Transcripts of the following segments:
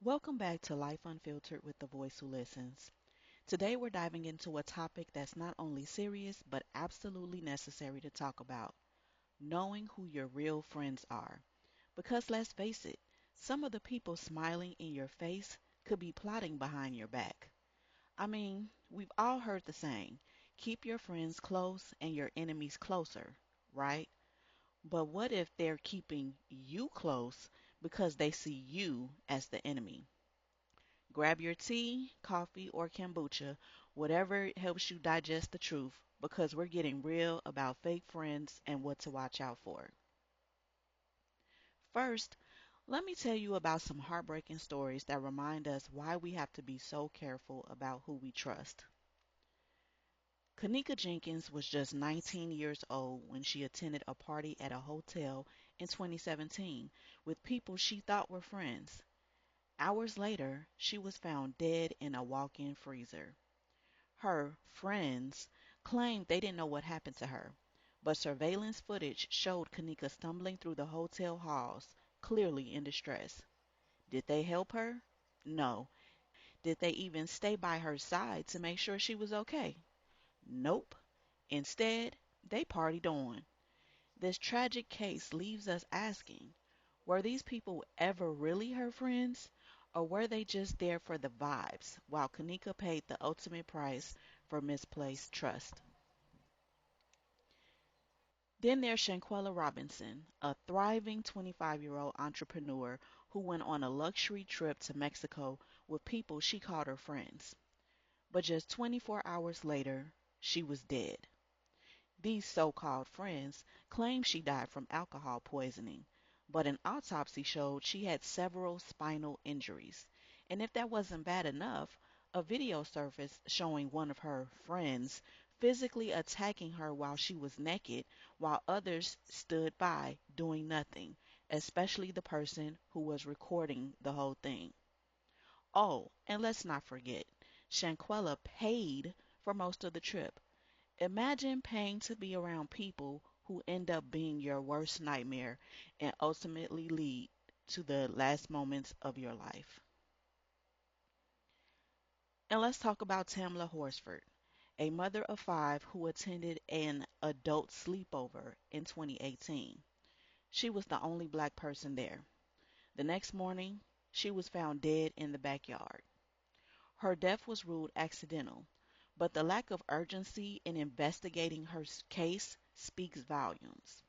Welcome back to Life Unfiltered with the voice who listens. Today we're diving into a topic that's not only serious but absolutely necessary to talk about knowing who your real friends are. Because let's face it, some of the people smiling in your face could be plotting behind your back. I mean, we've all heard the saying keep your friends close and your enemies closer, right? But what if they're keeping you close because they see you as the enemy? Grab your tea, coffee, or kombucha, whatever helps you digest the truth, because we're getting real about fake friends and what to watch out for. First, let me tell you about some heartbreaking stories that remind us why we have to be so careful about who we trust. Kenneka Jenkins was just 19 years old when she attended a party at a hotel in 2017 with people she thought were friends. Hours later, she was found dead in a walk in freezer. Her friends claimed they didn't know what happened to her, but surveillance footage showed Kenneka stumbling through the hotel halls, clearly in distress. Did they help her? No. Did they even stay by her side to make sure she was okay? Nope. Instead, they partied on. This tragic case leaves us asking, were these people ever really her friends? Or were they just there for the vibes while Kenneka paid the ultimate price for misplaced trust? Then there's Shanquella Robinson, a thriving 25-year-old entrepreneur who went on a luxury trip to Mexico with people she called her friends. But just 24 hours later, she was dead. These so-called friends claim she died from alcohol poisoning, but an autopsy showed she had several spinal injuries. And if that wasn't bad enough, a video surfaced showing one of her friends physically attacking her while she was naked, while others stood by doing nothing, especially the person who was recording the whole thing. Oh, and let's not forget, Shanquella paid for most of the trip. Imagine paying to be around people who end up being your worst nightmare and ultimately lead to the last moments of your life. And let's talk about Tamla Horsford, a mother of five who attended an adult sleepover in 2018. She was the only black person there. The next morning, she was found dead in the backyard. Her death was ruled accidental, but the lack of urgency in investigating her case speaks volumes.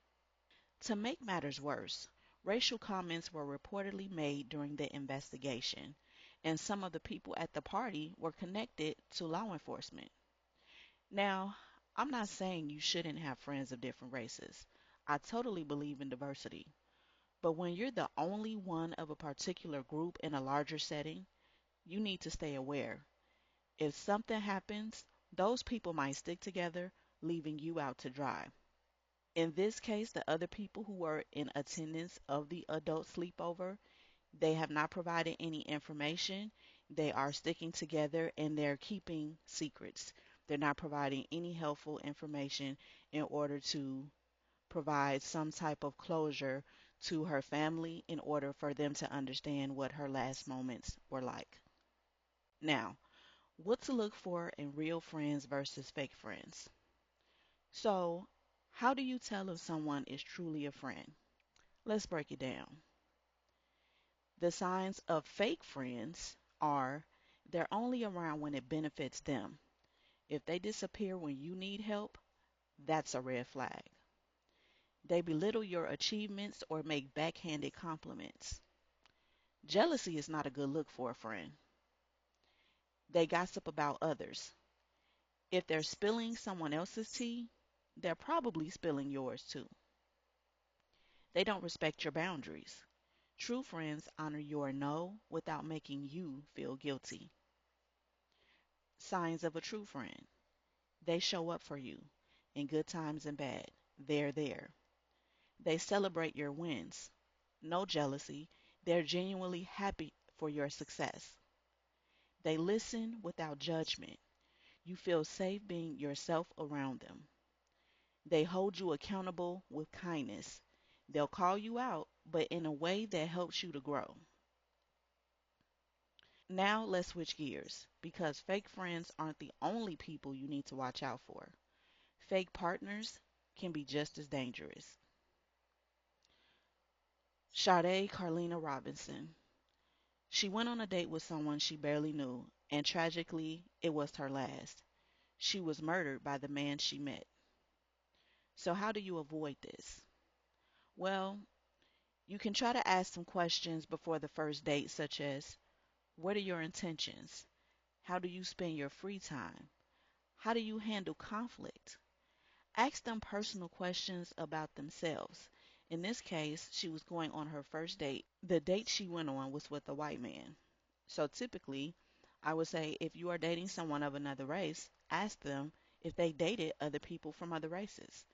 To make matters worse, racial comments were reportedly made during the investigation, and some of the people at the party were connected to law enforcement. Now, I'm not saying you shouldn't have friends of different races. I totally believe in diversity. But when you're the only one of a particular group in a larger setting, you need to stay aware. If something happens, those people might stick together, leaving you out to dry. In this case, the other people who were in attendance of the adult sleepover, they have not provided any information. They are sticking together and they're keeping secrets. They're not providing any helpful information in order to provide some type of closure to her family in order for them to understand what her last moments were like. Now, what to look for in real friends versus fake friends. So, how do you tell if someone is truly a friend? Let's break it down. The signs of fake friends are they're only around when it benefits them. If they disappear when you need help, that's a red flag. They belittle your achievements or make backhanded compliments. Jealousy is not a good look for a friend. They gossip about others. If they're spilling someone else's tea, they're probably spilling yours too. They don't respect your boundaries. True friends honor your no without making you feel guilty. Signs of a true friend. They show up for you in good times and bad. They're there. They celebrate your wins. No jealousy. They're genuinely happy for your success. They listen without judgment. You feel safe being yourself around them. They hold you accountable with kindness. They'll call you out, but in a way that helps you to grow. Now let's switch gears because fake friends aren't the only people you need to watch out for. Fake partners can be just as dangerous. Sade Carlina Robinson. She went on a date with someone she barely knew, and tragically, it was her last. She was murdered by the man she met. So, how do you avoid this? Well, you can try to ask some questions before the first date, such as: what are your intentions? How do you spend your free time? How do you handle conflict? Ask them personal questions about themselves. In this case, she was going on her first date. The date she went on was with a white man. So typically, I would say if you are dating someone of another race, ask them if they dated other people from other races.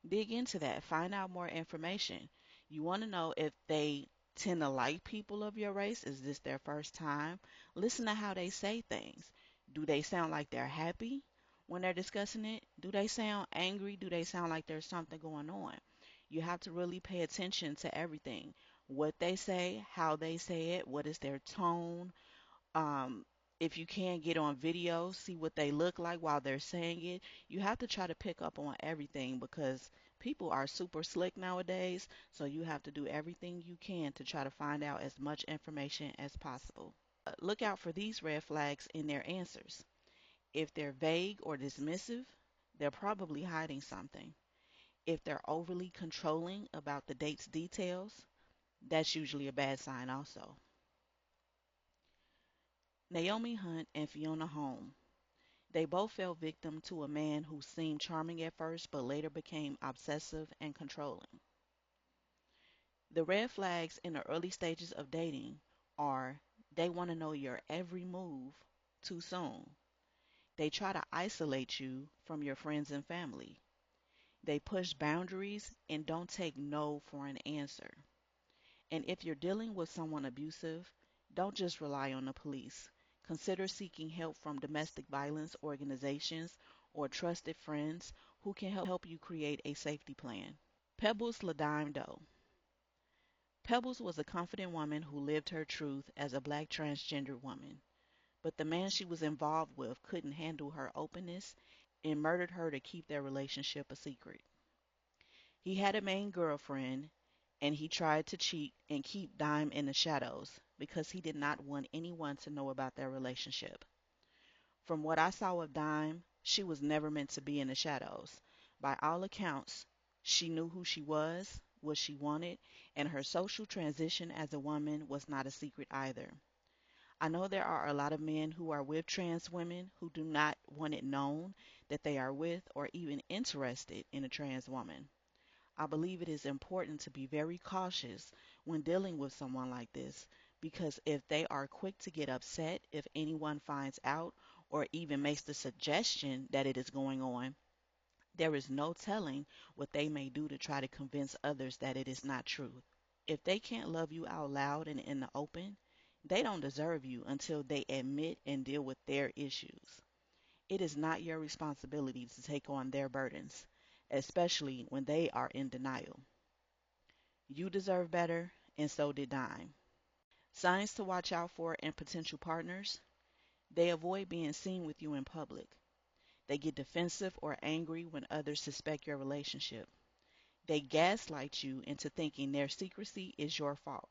Dig into that, find out more information. You want to know if they tend to like people of your race. Is this their first time? Listen to how they say things. Do they sound like they're happy when they're discussing it? Do they sound angry? Do they sound like there's something going on? You have to really pay attention to everything. What they say, how they say it, what is their tone, um, if you can get on video, see what they look like while they're saying it. You have to try to pick up on everything because people are super slick nowadays. So you have to do everything you can to try to find out as much information as possible. Look out for these red flags in their answers. If they're vague or dismissive, they're probably hiding something. If they're overly controlling about the date's details, that's usually a bad sign also. Naomi Hunt and Fiona Holm. They both fell victim to a man who seemed charming at first but later became obsessive and controlling. The red flags in the early stages of dating are: they want to know your every move too soon. They try to isolate you from your friends and family. They push boundaries and don't take no for an answer. And if you're dealing with someone abusive, don't just rely on the police. Consider seeking help from domestic violence organizations or trusted friends who can help you create a safety plan. Pebbles Ladime Doe. Pebbles was a confident woman who lived her truth as a black transgender woman, but the man she was involved with couldn't handle her openness and murdered her to keep their relationship a secret. He had a main girlfriend, and he tried to cheat and keep Dime in the shadows because he did not want anyone to know about their relationship. From what I saw of Dime, she was never meant to be in the shadows. By all accounts, she knew who she was, what she wanted, and her social transition as a woman was not a secret either. I know there are a lot of men who are with trans women who do not want it known that they are with or even interested in a trans woman. I believe it is important to be very cautious when dealing with someone like this because if they are quick to get upset if anyone finds out or even makes the suggestion that it is going on, there is no telling what they may do to try to convince others that it is not true. If they can't love you out loud and in the open, they don't deserve you until they admit and deal with their issues. It is not your responsibility to take on their burdens, especially when they are in denial. You deserve better, and so did Dime. Signs to watch out for in potential partners: they avoid being seen with you in public. They get defensive or angry when others suspect your relationship. They gaslight you into thinking their secrecy is your fault.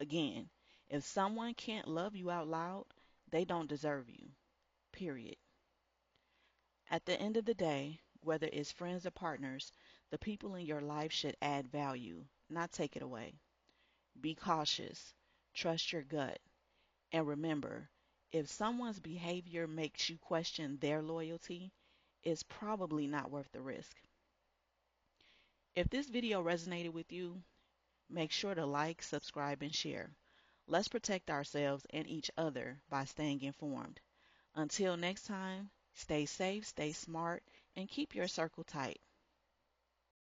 Again, if someone can't love you out loud, they don't deserve you. Period. At the end of the day, whether it's friends or partners, the people in your life should add value, not take it away. Be cautious, trust your gut, and remember, if someone's behavior makes you question their loyalty, it's probably not worth the risk. If this video resonated with you, make sure to like, subscribe, and share. Let's protect ourselves and each other by staying informed. Until next time, stay safe, stay smart, and keep your circle tight.